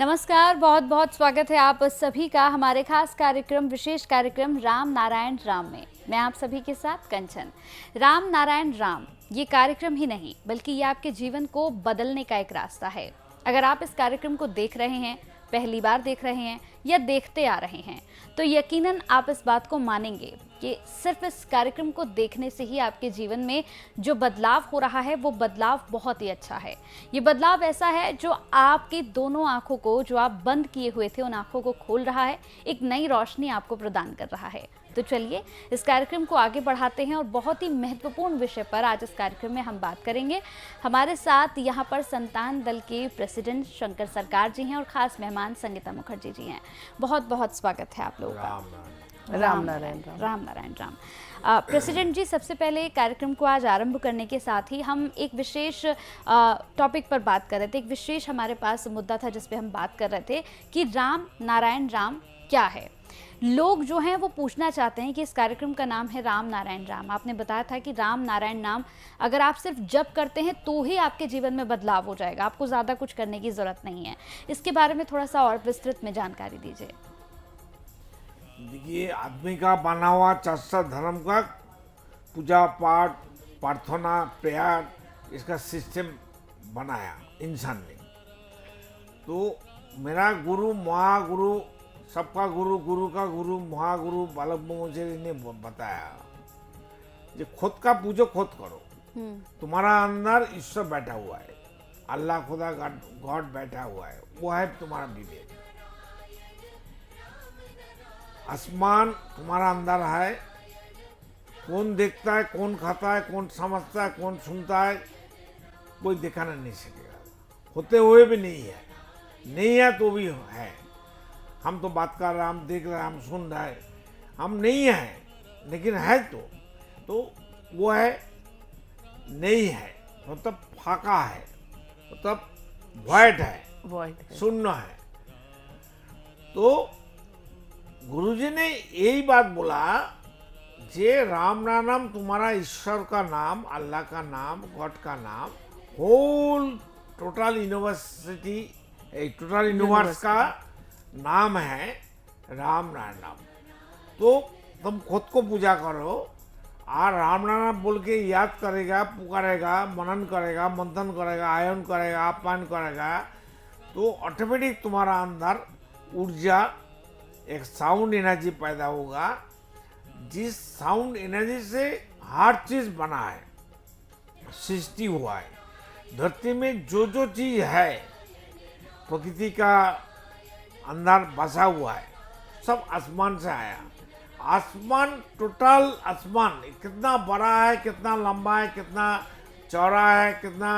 नमस्कार, बहुत बहुत स्वागत है आप सभी का हमारे खास कार्यक्रम विशेष कार्यक्रम राम नारायण राम में। मैं आप सभी के साथ कंचन। राम नारायण राम ये कार्यक्रम ही नहीं बल्कि ये आपके जीवन को बदलने का एक रास्ता है। अगर आप इस कार्यक्रम को देख रहे हैं, पहली बार देख रहे हैं या देखते आ रहे हैं, तो यकीनन आप इस बात को मानेंगे कि सिर्फ इस कार्यक्रम को देखने से ही आपके जीवन में जो बदलाव हो रहा है वो बदलाव बहुत ही अच्छा है। ये बदलाव ऐसा है जो आपके दोनों आंखों को, जो आप बंद किए हुए थे उन आंखों को खोल रहा है, एक नई रोशनी आपको प्रदान कर रहा है। तो चलिए इस कार्यक्रम को आगे बढ़ाते हैं और बहुत ही महत्वपूर्ण विषय पर आज इस कार्यक्रम में हम बात करेंगे। हमारे साथ यहाँ पर संतान दल के प्रेसिडेंट शंकर सरकार जी हैं और खास मेहमान संगीता मुखर्जी जी हैं। बहुत बहुत स्वागत है आप लोगों का। राम नारायण राम। प्रेसिडेंट जी, सबसे पहले कार्यक्रम को आज आरंभ करने के साथ ही हम एक विशेष टॉपिक पर बात कर रहे थे। एक विशेष हमारे पास मुद्दा था जिस पे हम बात कर रहे थे कि राम नारायण राम क्या है। लोग जो हैं वो पूछना चाहते हैं कि इस कार्यक्रम का नाम है राम नारायण राम। आपने बताया था कि राम नारायण नाम अगर आप सिर्फ जप करते हैं तो ही आपके जीवन में बदलाव हो जाएगा, आपको ज़्यादा कुछ करने की ज़रूरत नहीं है। इसके बारे में थोड़ा सा और विस्तृत में जानकारी दीजिए। देखिए, आदमी का बना हुआ चार धर्म का पूजा पाठ प्रार्थना प्रेयर इसका सिस्टम बनाया इंसान ने। तो मेरा गुरु महागुरु सबका गुरु गुरु का गुरु महागुरु बालक ब्रह्मचारी ने बताया कि खुद का पूजो खुद करो। तुम्हारा अंदर ईश्वर बैठा हुआ है, अल्लाह खुदा गॉड बैठा हुआ है, वो है तुम्हारा विवेक। आसमान तुम्हारा अंदर है, कौन देखता है, कौन खाता है, कौन समझता है, कौन सुनता है, कोई दिखाना नहीं सकेगा। होते हुए भी नहीं है तो भी है। हम तो बात कर रहे हैं, हम देख रहे हैं, हम सुन रहे हैं, हम नहीं है लेकिन है तो वो है नहीं है, मतलब फाका है, मतलब वॉइड है, शून्य है। तो गुरुजी ने यही बात बोला, जे राम नाम तुम्हारा ईश्वर का नाम, अल्लाह का नाम, गॉड का नाम, होल टोटल यूनिवर्स का नाम है राम नाम। तो तुम खुद को पूजा करो और राम नाम बोल के याद करेगा, पुकारेगा, मनन करेगा, मंथन करेगा, आयन करेगा, आप्यायन करेगा, तो ऑटोमेटिक तुम्हारा अंदर ऊर्जा एक साउंड एनर्जी पैदा होगा, जिस साउंड एनर्जी से हर चीज बना है, सृष्टि हुआ है। धरती में जो चीज है प्रकृति का अंदर बसा हुआ है, सब आसमान से आया। आसमान, टोटल आसमान कितना बड़ा है, कितना लंबा है, कितना चौड़ा है, कितना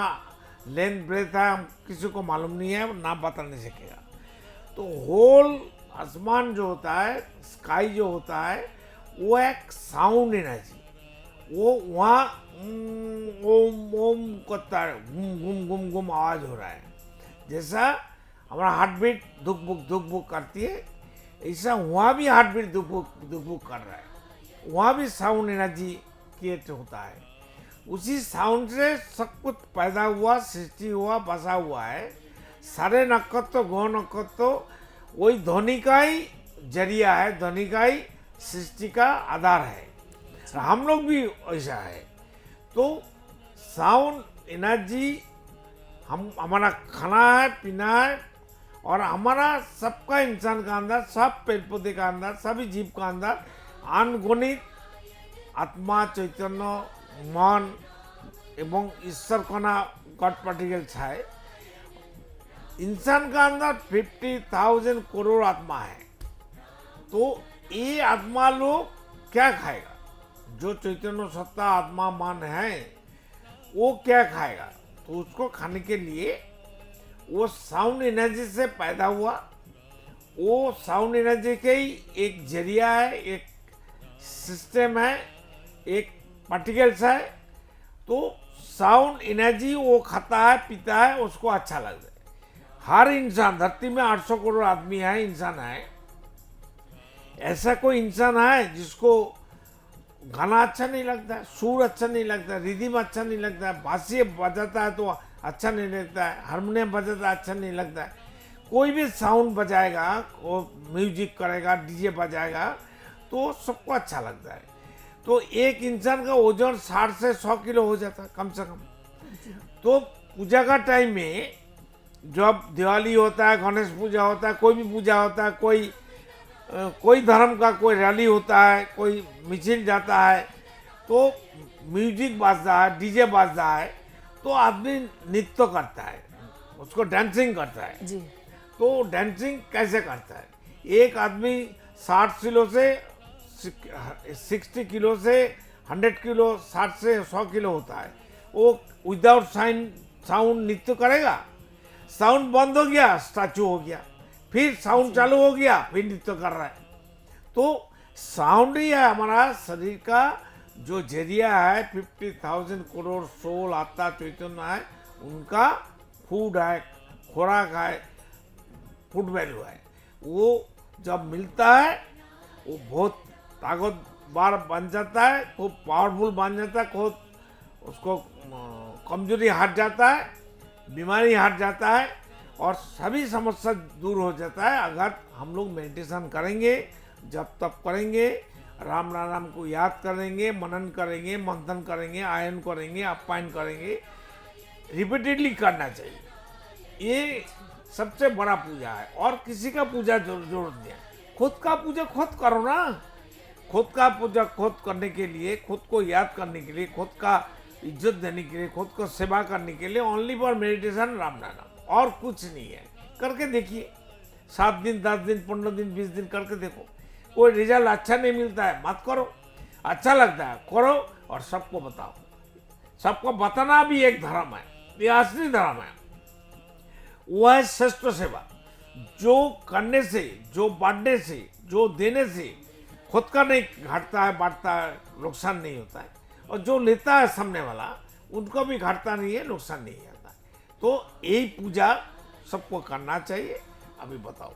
लेंथ ब्रेथ है, हम किसी को मालूम नहीं है, ना बता नहीं सकेगा। तो होल आसमान जो होता है, स्काई जो होता है, वो एक साउंड एनर्जी, वो वहाँ ओम ओम करता है, घूम घूम घूम आवाज हो रहा है। जैसा हमारा हार्ट बीट धुक बुक करती है, ऐसा वहाँ भी हार्ट बीट धुक बुक कर रहा है, वहाँ भी साउंड एनर्जी क्रिएट होता है। उसी साउंड से सब कुछ पैदा हुआ, सृष्टि हुआ, बसा हुआ है। सारे नक्षत्र गौ नक्षत्र वही ध्वनि का ही जरिया है, ध्वनि का ही सृष्टि का आधार है। हम लोग भी ऐसा है। तो साउंड एनर्जी हमारा खाना है, पीना है, और हमारा सबका इंसान का अंदर, सब पेड़ पौधे का अंदर, सभी जीव का अंदर अनगुणित आत्मा, चैतन्य, मन एवं ईश्वर कणा गॉड पार्टिकल्स है। इंसान का अंदर 50,000 करोड़ आत्मा है। तो ये आत्मा लोग क्या खाएगा? जो चैतन्य सत्ता आत्मा मन है वो क्या खाएगा? तो उसको खाने के लिए वो साउंड एनर्जी से पैदा हुआ, वो साउंड एनर्जी के ही एक जरिया है, एक सिस्टम है, एक पार्टिकल्स है। तो साउंड एनर्जी वो खाता है, पीता है, उसको अच्छा लगता है। हर इंसान, धरती में 800 करोड़ आदमी है, इंसान है। ऐसा कोई इंसान है जिसको गाना अच्छा नहीं लगता है, सुर अच्छा नहीं लगता है, रिदम अच्छा नहीं लगता है, बांसुरी बजाता है तो अच्छा नहीं लगता है, हारमोनियम बजाता है अच्छा नहीं लगता है। कोई भी साउंड बजाएगा, वो म्यूजिक करेगा, डीजे बजाएगा, तो सबको अच्छा लगता है। तो एक इंसान का वजन 60 से 100 किलो हो जाता है कम से कम। तो पूजा का टाइम में जब दिवाली होता है, गणेश पूजा होता है, कोई भी पूजा होता है, कोई धर्म का कोई रैली होता है, कोई मिছিল जाता है, तो म्यूजिक बाजता है, डीजे बाजता है, तो आदमी नृत्य करता है, उसको डांसिंग करता है। जी। तो डांसिंग कैसे करता है? एक आदमी 60 किलो से 60 किलो से 100 किलो, 60 से 100 किलो होता है, वो विदाउट साउंड नृत्य करेगा। साउंड बंद हो गया, स्टैचू हो गया, फिर साउंड चालू हो गया, फिर नृत्य कर रहा है। तो साउंड ही है हमारा शरीर का जो जरिया है। 50,000 करोड़ सोल, आत्मा, चैतन्य है, उनका फूड है, खुराक है, फूड वैल्यू है। वो जब मिलता है वो बहुत ताकतवर बन जाता है, खूब पावरफुल बन जाता है, खूब उसको कमजोरी हट जाता है, बीमारी हट जाता है, और सभी समस्या दूर हो जाता है अगर हम लोग मेडिटेशन करेंगे, जब तब करेंगे, राम नाम को याद करेंगे, मनन करेंगे, मंथन करेंगे, आयन करेंगे, अपायन करेंगे, रिपीटेडली करना चाहिए। ये सबसे बड़ा पूजा है, और किसी का पूजा जरूरत नहीं है। खुद का पूजा खुद करो ना। खुद का पूजा खुद करने के लिए, खुद को याद करने के लिए, खुद का इज्जत देने के लिए, खुद को सेवा करने के लिए ओनली फॉर मेडिटेशन राम नाम, और कुछ नहीं है। करके देखिए, 7 दिन, 10 दिन, 15 दिन, 20 दिन करके देखो। कोई रिजल्ट अच्छा नहीं मिलता है मत करो, अच्छा लगता है करो, और सबको बताओ। सबको बताना भी एक धर्म है, ये असली धर्म है। वो है श्रेष्ठ सेवा। जो करने से, जो बांटने से, जो देने से खुद का नहीं घटता है, बढ़ता है, नुकसान नहीं होता है, और जो लेता है सामने वाला, उनको भी घटता नहीं है, नुकसान नहीं आता है। तो यही पूजा सबको करना चाहिए। अभी बताओ।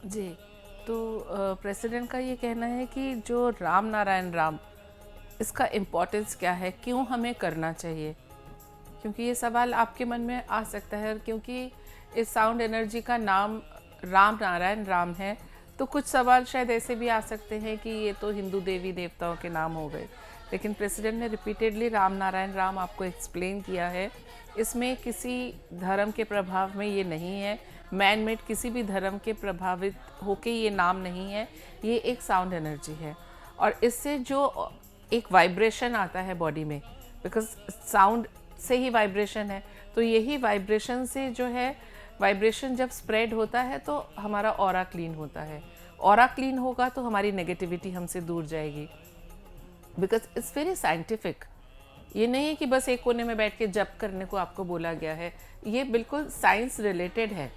जी, तो प्रेसिडेंट का ये कहना है कि जो राम नारायण राम, इसका इम्पोर्टेंस क्या है, क्यों हमें करना चाहिए? क्योंकि ये सवाल आपके मन में आ सकता है, क्योंकि इस साउंड एनर्जी का नाम राम नारायण राम है, तो कुछ सवाल शायद ऐसे भी आ सकते हैं कि ये तो हिंदू देवी देवताओं के नाम हो गए। लेकिन प्रेसिडेंट ने रिपीटेडली राम नारायण राम आपको एक्सप्लेन किया है, इसमें किसी धर्म के प्रभाव में ये नहीं है, मैन मेड किसी भी धर्म के प्रभावित होके ये नाम नहीं है, ये एक साउंड एनर्जी है। और इससे जो एक वाइब्रेशन आता है बॉडी में, बिकॉज साउंड से ही वाइब्रेशन है, तो यही वाइब्रेशन से जो है, वाइब्रेशन जब स्प्रेड होता है तो हमारा ऑरा क्लीन होता है। ऑरा क्लीन होगा तो हमारी नेगेटिविटी हमसे दूर जाएगी। Because it's very scientific. ये नहीं है कि बस एक कोने में बैठ के जप करने को आपको बोला गया है, ये बिल्कुल साइंस रिलेटेड है।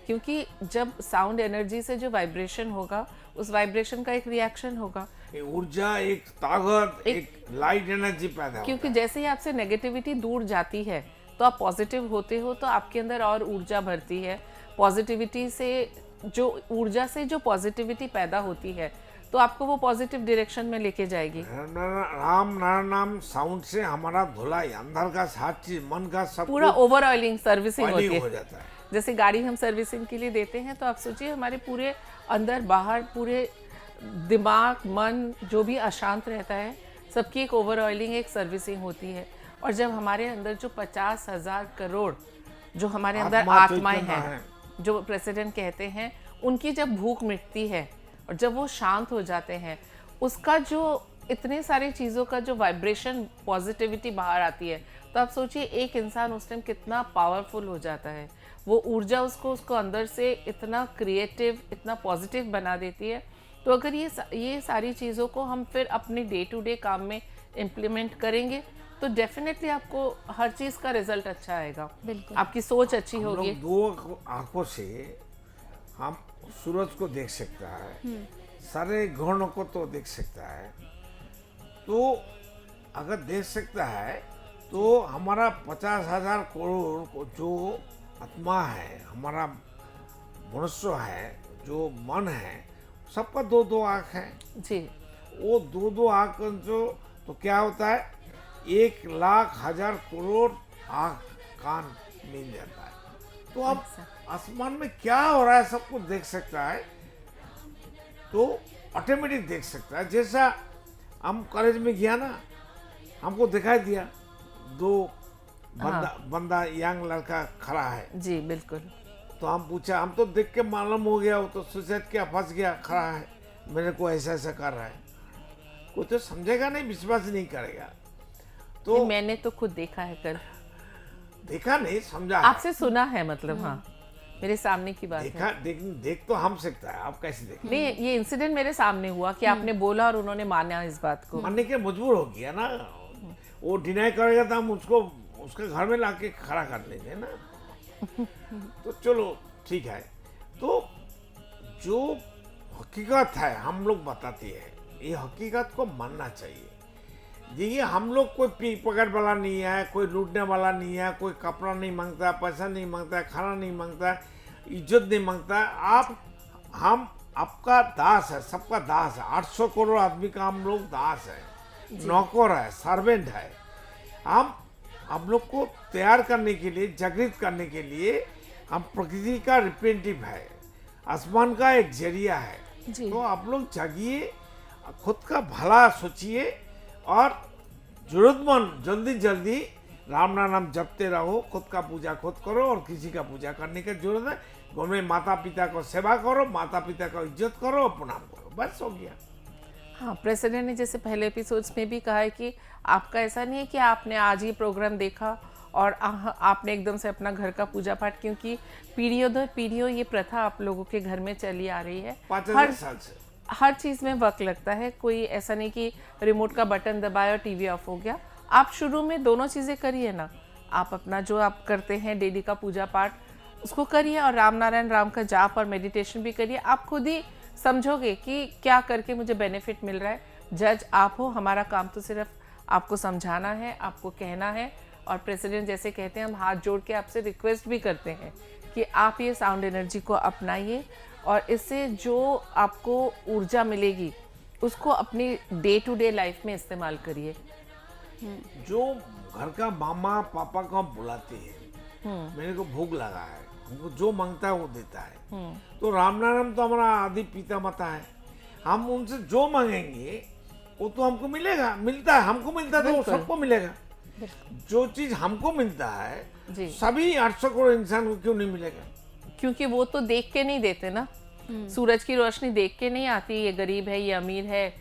क्योंकि जब साउंड एनर्जी से जो वाइब्रेशन होगा, उस वाइब्रेशन का एक रिएक्शन होगा, ऊर्जा, एक ताकत, एक लाइट एनर्जी पैदा क्योंकि होता है। जैसे ही आपसे नेगेटिविटी दूर जाती है तो आप पॉजिटिव होते हो, तो आपके अंदर और ऊर्जा भरती है। पॉजिटिविटी से जो ऊर्जा से जो पॉजिटिविटी पैदा होती है, तो आपको वो पॉजिटिव डायरेक्शन में लेके जाएगी। राम नाम साउंड से हमारा धुलाई, अंदर का हर चीज, मन का सब पूरा ओवर ऑयलिंग सर्विसिंग होती हो है। जाता है। जैसे गाड़ी हम सर्विसिंग के लिए देते हैं, तो आप सोचिए हमारे पूरे अंदर बाहर, पूरे दिमाग, मन जो भी अशांत रहता है, सबकी एक ओवर ऑयलिंग, एक सर्विसिंग होती है। और जब हमारे अंदर जो 50,000 करोड़ जो हमारे अंदर आत्माएं हैं, जो प्रेसिडेंट कहते हैं, उनकी जब भूख मिटती है और जब वो शांत हो जाते हैं, उसका जो इतने सारी चीज़ों का जो वाइब्रेशन, पॉजिटिविटी बाहर आती है, तो आप सोचिए एक इंसान उस टाइम कितना पावरफुल हो जाता है। वो ऊर्जा उसको अंदर से इतना क्रिएटिव, इतना पॉजिटिव बना देती है। तो अगर ये सारी चीज़ों को हम फिर अपने डे टू डे काम में इम्प्लीमेंट करेंगे, तो डेफिनेटली आपको हर चीज़ का रिजल्ट अच्छा आएगा। बिल्कुल। आपकी सोच अच्छी होगी। हम लोग 2 आंखों से हम सूरज को देख सकता है, सारे ग्रहों को तो देख सकता है। तो अगर देख सकता है तो हमारा 50,000 करोड़ को जो आत्मा है, हमारा मनुष्य है, जो मन है, सबका 2-2 आँख है। जी। वो 2-2 आँख जो, तो क्या होता है, 1,00,000 करोड़ आँख कान मिल जाता है। तो अब आसमान में क्या हो रहा है सब कुछ देख सकता है, तो ऑटोमेटिक देख सकता है। जैसा हम कॉलेज में गया ना, हमको दिखाई दिया दो बंदा यंग लड़का खड़ा है, जी बिल्कुल। तो हम पूछा, हम तो देख के मालूम हो गया वो तो सुसाइड किया, फंस गया, खड़ा है, मेरे को ऐसा ऐसा कर रहा है। कोई तो समझेगा नहीं, विश्वास नहीं करेगा। तो मैंने तो खुद देखा है कल। देखा नहीं, समझा है। आपसे सुना है मतलब, हाँ मेरे सामने की बात है। देखा देख तो हम सकता है, आप कैसे देखें? नहीं, ये इंसिडेंट मेरे सामने हुआ कि आपने बोला और उन्होंने माना इस बात को। मानने के मजबूर हो गया ना, वो डिनाई करेगा तो हम उसको उसके घर में लाके खड़ा कर लेंगे ना। तो चलो ठीक है। तो जो हकीकत है हम लोग बताते हैं, ये हकीकत को मानना चाहिए। देखिए, हम लोग कोई पी पकड़ वाला नहीं है, कोई लूटने वाला नहीं है, कोई कपड़ा नहीं मांगता, पैसा नहीं मांगता, खाना नहीं मांगता, इज्जत नहीं मांगता। हम आपका दास है, सबका दास है। 800 करोड़ आदमी का हम लोग दास है, नौकर है, सर्वेंट है। हम लोग को तैयार करने के लिए, जागृत करने के लिए हम प्रकृति का रिप्रेजेंटेटिव है, आसमान का एक जरिया है। तो आप लोग जागिए, खुद का भला सोचिए और जरूरतमंद जल्दी जल्दी राम नाम जपते रहो। खुद का पूजा खुद करो और किसी का पूजा करने की जरूरत है। घर में माता पिता को सेवा करो, माता पिता को इज्जत करो और प्रणाम करो, बस हो गया। हाँ, प्रेसिडेंट ने जैसे पहले एपिसोड्स में भी कहा है कि आपका ऐसा नहीं है कि आपने आज ये प्रोग्राम देखा और आपने एकदम से अपना घर का पूजा पाठ, क्योंकि पीढ़ियों दर पीढ़ियों ये प्रथा आप लोगों के घर में चली आ रही है। 5000 साल से हर चीज़ में वक्त लगता है। कोई ऐसा नहीं कि रिमोट का बटन दबाया और टीवी ऑफ हो गया। आप शुरू में दोनों चीज़ें करिए ना। आप अपना जो आप करते हैं डेली का पूजा पाठ उसको करिए और राम नारायण राम का जाप और मेडिटेशन भी करिए। आप खुद ही समझोगे कि क्या करके मुझे बेनिफिट मिल रहा है। जज आप हो, हमारा काम तो सिर्फ आपको समझाना है, आपको कहना है। और प्रेसिडेंट जैसे कहते हैं, हम हाथ जोड़ के आपसे रिक्वेस्ट भी करते हैं कि आप ये साउंड एनर्जी को अपनाइए और इससे जो आपको ऊर्जा मिलेगी उसको अपनी डे टू डे लाइफ में इस्तेमाल करिए। जो घर का मामा पापा को हम बुलाते हैं, मेरे को भूख लगा है, हमको जो मांगता है वो देता है। तो राम नारायण तो हमारा आदि पिता माता है। हम उनसे जो मांगेंगे वो तो हमको मिलेगा, मिलता है, हमको मिलता है तो वो सबको मिलेगा। जो चीज हमको मिलता है सभी 800 करोड़ इंसान को क्यों नहीं मिलेगा? क्योंकि वो तो देख के नहीं देते ना। सूरज की रोशनी देख के नहीं आती, ये गरीब है, ये अमीर है,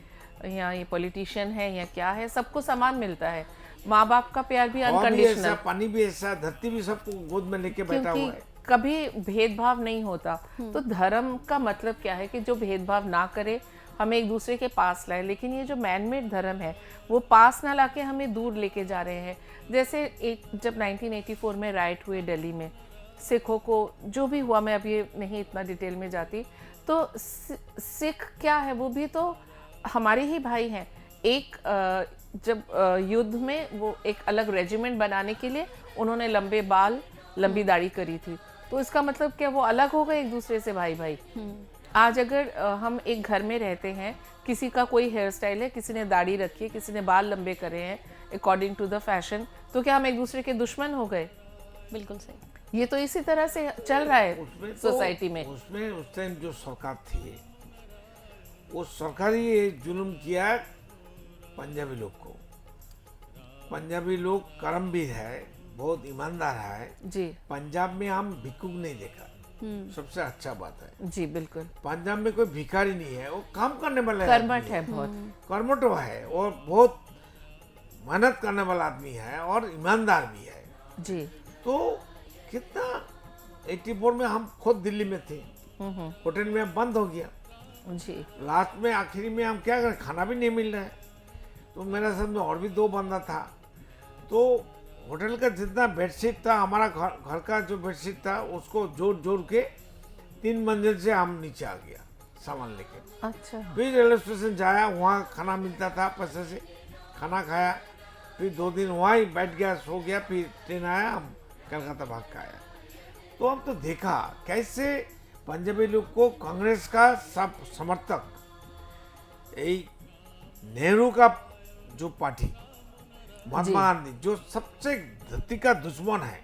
या ये पॉलिटिशियन है, या क्या है, सबको समान मिलता है। माँ बाप का प्यार भी अनकंडीशनल, पानी भी ऐसा, धरती भी सबको गोद में लेके बैठा हुआ है। कभी भेदभाव नहीं होता। तो धर्म का मतलब क्या है कि जो भेदभाव ना करे, हमें एक दूसरे के पास लाए। लेकिन ये जो मैनमेड धर्म है वो पास ना लाके हमें दूर लेके जा रहे हैं। जैसे जब 1984 में राइट हुए दिल्ली में, सिखों को जो भी हुआ, मैं अभी नहीं इतना डिटेल में जाती, तो सिख क्या है, वो भी तो हमारे ही भाई हैं। एक जब युद्ध में वो एक अलग रेजिमेंट बनाने के लिए उन्होंने लंबे बाल, लंबी दाढ़ी करी थी। तो इसका मतलब क्या वो अलग हो गए एक दूसरे से भाई भाई? आज अगर हम एक घर में रहते हैं, किसी का कोई हेयर स्टाइल है, किसी ने दाढ़ी रखी है, किसी ने बाल लंबे करे हैं अकॉर्डिंग टू द फैशन, तो क्या हम एक दूसरे के दुश्मन हो गए? बिल्कुल सही। ये तो इसी तरह से चल रहा है सोसाइटी में। उसमें उस टाइम जो सरकार थी, वो सरकार ही जुल्म किया पंजाबी लोग को। पंजाबी लोग कर्मवीर है, बहुत ईमानदार है जी। पंजाब में हम भिक्षुक नहीं देखा, सबसे अच्छा बात है। जी बिल्कुल। पंजाब में कोई भिखारी नहीं है, वो काम करने वाला कर्मठ है, बहुत कर्मठ है और बहुत मेहनत करने वाला आदमी है और ईमानदार भी है जी। तो कितना 84 में हम खुद दिल्ली में थे, होटल में बंद हो गया जी। लास्ट में आखिरी में हम क्या करें, खाना भी नहीं मिल रहा है। तो मेरे साथ में और भी 2 बंदा था। तो होटल का जितना बेडशीट था, हमारा घर का जो बेडशीट था, उसको जोड़ जोड़ के 3 मंजिल से हम नीचे आ गया सामान लेके। अच्छा। फिर रेलवे स्टेशन जाया, वहाँ खाना मिलता था पैसे से, खाना खाया, फिर 2 दिन वहाँ ही बैठ गया, सो गया। फिर ट्रेन आया, हम कलकत्ता भाग के आया। तो हम तो देखा कैसे पंजाबी लोग को कांग्रेस का सब समर्थक, नेहरू का जो पार्टी, महात्मा गांधी जो सबसे धरती का दुश्मन है,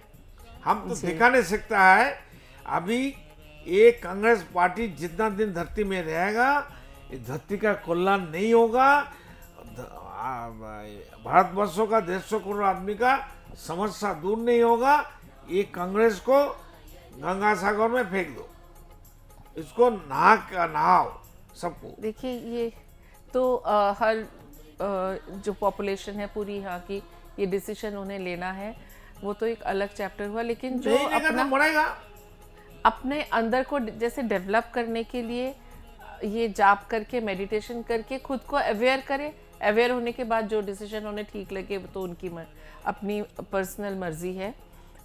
हम तो दिखा नहीं सकता है। अभी ये कांग्रेस पार्टी जितना दिन धरती में रहेगा, इस धरती का कल्याण नहीं होगा। भारतवर्षों का 150 करोड़ आदमी का समस्या दूर नहीं होगा। ये कांग्रेस को गंगा सागर में फेंक दो, इसको नहाओ सबको। देखिए, ये तो हर जो पॉपुलेशन है पूरी यहाँ की, ये डिसीजन उन्हें लेना है, वो तो एक अलग चैप्टर हुआ। लेकिन जो अपने अंदर को जैसे डेवलप करने के लिए ये जाप करके, मेडिटेशन करके खुद को अवेयर करे, अवेयर होने के बाद जो डिसीजन उन्हें ठीक लगे तो उनकी अपनी पर्सनल मर्जी है।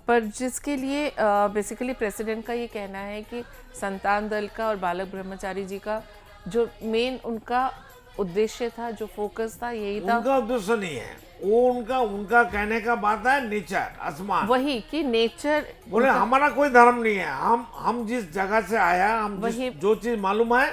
पर जिसके लिए बेसिकली प्रेसिडेंट का ये कहना है कि संतान दल का और बालक ब्रह्मचारी जी का जो मेन उनका उद्देश्य था, जो फोकस था, यही था। उनका उद्देश्य नहीं है वो, उनका कहने का बात है नेचर, आसमान। वही कि नेचर बोले हमारा कोई धर्म नहीं है, हम जिस जगह से आया, हम जो चीज मालूम है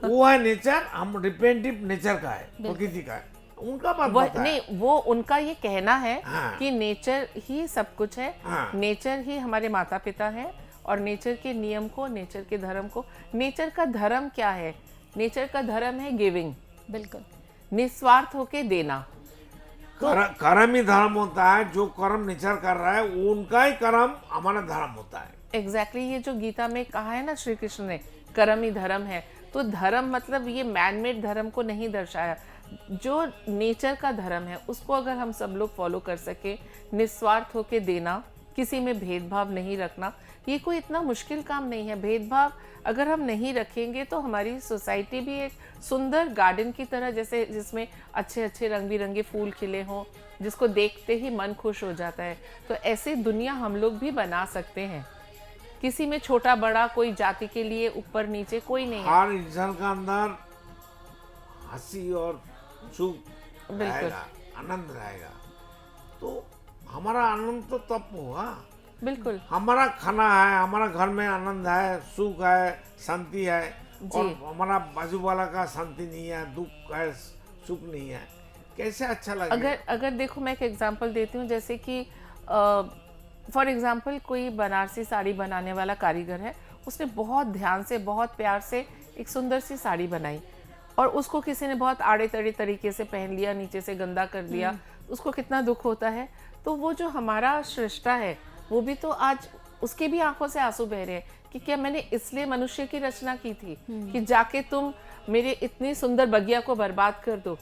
वो है नेचर। हम रिप्रेजेंटेटिव नेचर का है, प्रकृति का है। उनका बात नहीं, वो उनका ये कहना है हाँ। कि नेचर ही सब कुछ है। हाँ। नेचर ही हमारे माता पिता है, और नेचर के नियम को, नेचर के धर्म को, नेचर का धर्म क्या है? नेचर का धर्म है गिविंग, बिल्कुल निस्वार्थ होके देना। कर्म ही धर्म होता है। जो कर्म नेचर कर रहा है वो उनका ही कर्म हमारा धर्म होता है। एग्जैक्टली ये जो गीता में कहा है ना श्री कृष्ण ने, कर्म ही धर्म है। तो धर्म मतलब ये मैनमेड धर्म को नहीं दर्शाया। जो नेचर का धर्म है उसको अगर हम सब लोग फॉलो कर सके, निस्वार्थ होके देना, किसी में भेदभाव नहीं रखना, ये कोई इतना मुश्किल काम नहीं है। भेदभाव अगर हम नहीं रखेंगे तो हमारी सोसाइटी भी एक सुंदर गार्डन की तरह, जैसे जिसमें अच्छे अच्छे रंग बिरंगे फूल खिले हों, जिसको देखते ही मन खुश हो जाता है, तो ऐसी दुनिया हम लोग भी बना सकते हैं। किसी में छोटा बड़ा, कोई जाति के लिए ऊपर नीचे कोई नहीं है। हर इंसान का अंदर हंसी और सुख रहेगा, आनंद रहेगा। तो हमारा आनंद तो तब होगा। बिल्कुल, हमारा खाना है, हमारा घर में आनंद है, सुख है, शांति है, और हमारा बाजू वाला का शांति नहीं है, दुख है, सुख नहीं है, कैसे अच्छा लगेगा? अगर देखो, मैं एक एग्जांपल देती हूँ। जैसे कि फॉर एग्जांपल कोई बनारसी साड़ी बनाने वाला कारीगर है, उसने बहुत ध्यान से, बहुत प्यार से एक सुंदर सी साड़ी बनाई, और उसको किसी ने बहुत आड़े तड़े तरीके से पहन लिया, नीचे से गंदा कर दिया, उसको कितना दुख होता है। तो वो जो हमारा सृष्टा है, वो भी तो आज उसके भी आंखों से आंसू बह रहे हैं कि क्या मैंने इसलिए मनुष्य की रचना की थी कि जाके तुम मेरे इतनी सुंदर बगिया को बर्बाद कर दो।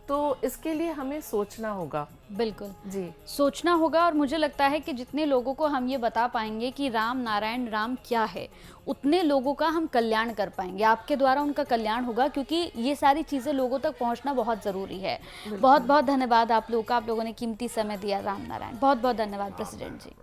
तो इसके लिए हमें सोचना होगा। बिल्कुल जी, सोचना होगा। और मुझे लगता है कि जितने लोगों को हम ये बता पाएंगे कि राम नारायण राम क्या है, उतने लोगों का हम कल्याण कर पाएंगे। आपके द्वारा उनका कल्याण होगा, क्योंकि ये सारी चीज़ें लोगों तक पहुंचना बहुत ज़रूरी है। बहुत बहुत धन्यवाद आप लोगों का, आप लोगों ने कीमती समय दिया। राम नारायण, बहुत बहुत धन्यवाद प्रेसिडेंट जी।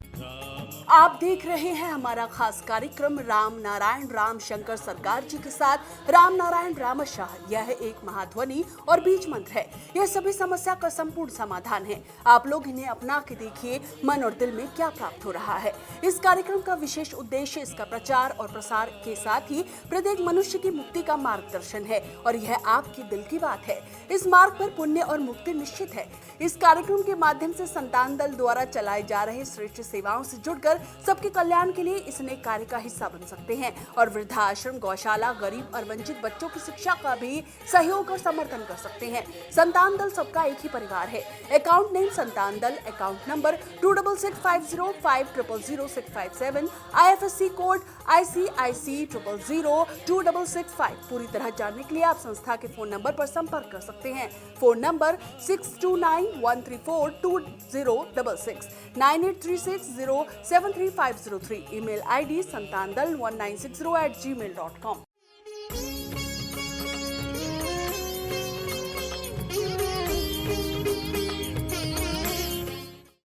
आप देख रहे हैं हमारा खास कार्यक्रम राम नारायण राम शंकर सरकार जी के साथ राम नारायण रामशाह। यह एक महाध्वनि और बीज मंत्र है। यह सभी समस्या का संपूर्ण समाधान है। आप लोग इन्हें अपना के देखिए, मन और दिल में क्या प्राप्त हो रहा है। इस कार्यक्रम का विशेष उद्देश्य इसका प्रचार और प्रसार के साथ ही प्रत्येक मनुष्य की मुक्ति का मार्गदर्शन है, और यह आपकी दिल की बात है। इस मार्ग पर पुण्य और मुक्ति निश्चित है। इस कार्यक्रम के माध्यम से संतान दल द्वारा चलाए जा रहे श्रेष्ठ सेवाओं से जुड़कर सबके कल्याण के लिए इस नेक कार्य का हिस्सा बन सकते हैं, और वृद्धाश्रम, गौशाला, गरीब और वंचित बच्चों की शिक्षा का भी सहयोग और समर्थन कर सकते हैं। संतान दल सबका एक ही परिवार है। अकाउंट नेम संतान दल, account number 266505000657, IFSC code ICIC 000265। पूरी तरह जानने के लिए आप संस्था के फोन नंबर पर संपर्क कर सकते हैं। Phone number 6291342066, 9836073503। Email ID santandal1960@gmail.com।